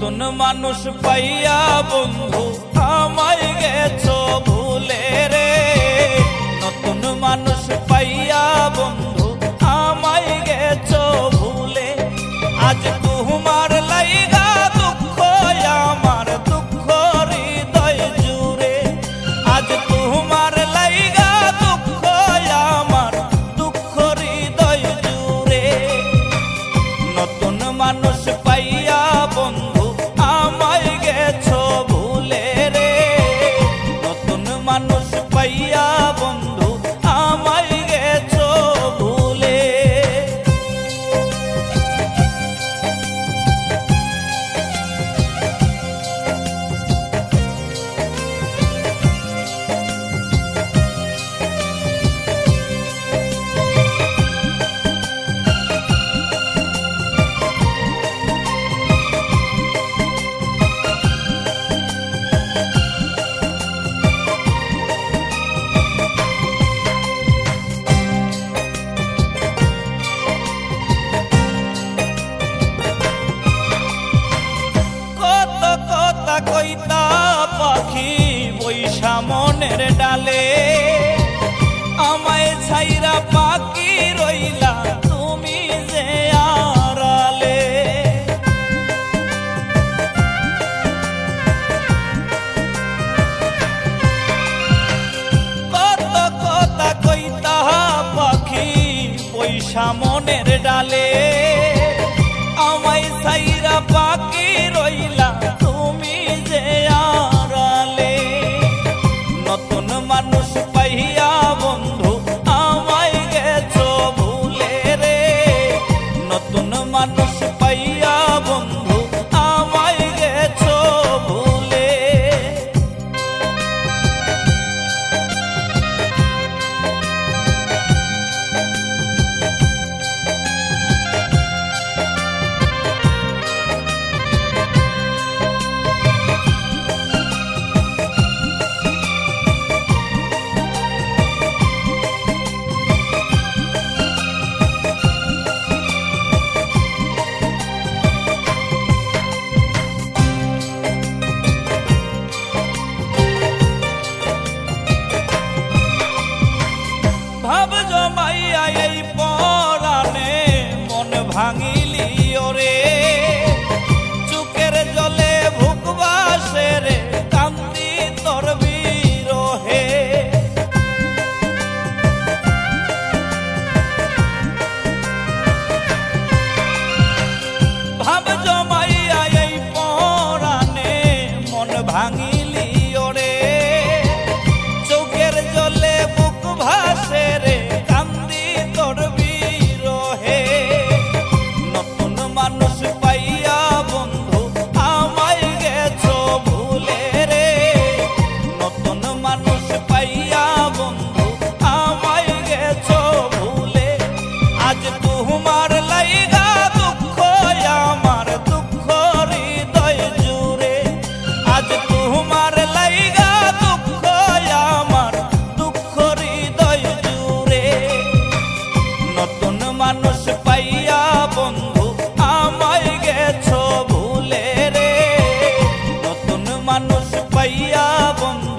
নতুন মানুষ পাইয়া বন্ধু আমায় গেছো ভুলে রে। নতুন মানুষ পাইয়া বন্ধু আমায় গেছো ভুলে। আজ তোমার লাইগা দুঃখ আমার দুঃখ হৃদয় জুড়ে। আজ তোমার লাইগা দুঃখ আমার দুঃখ হৃদয় জুড়ে। নতুন মানুষ পাইয়া বন্ধু আমায় গেছো ভুলে রে। নতুন মানুষ পাইয়া বন্ধু আমায় গেছো ভুলে। কইতা পাখি বৈশা মনের ডালে। আমায় ছাইরা পাখি রইলা তুমি যে আড়ালে। কত কথা কইতা পাখি বৈশা মনের ডালে। আমায় ছাইরা পাখি রইলা তুমি যে আড়ালে। নতুন মানুষ পাইয়া বন্ধু আমায় গেছো ভুলে রে। নতুন মানুষ পাইয়া বন্ধু আমায় গেছো ভুলে। ভাব জমাইয়া এই পরাণে মন ভাঙিলি ওরে। চোখের জলে বুক বাসে রে কান্দি তোর বিরহে। ভাব জমাইয়া এই পরাণে মন ভাঙিলি ওরে। চোখের জলে বুক ভাসে রে কান্দি তোর বিরহে। নতুন মানুষ পাইয়া বন্ধু আমায় গেছো ভুলে রে। নতুন মানুষ পাইয়া বন্ধু আমায় গেছো ভুলে। আজ তোমার লাইগা দুঃখ আমার দুঃখ হৃদয় জুড়ে। আজ তোমার লাইগা দুঃখ আমার দুঃখ হৃদয় জুড়ে। নতুন মানুষ পাইয়া বন্ধু আমায় গেছো ভুলে রে। নতুন মানুষ পাইয়া বন্ধু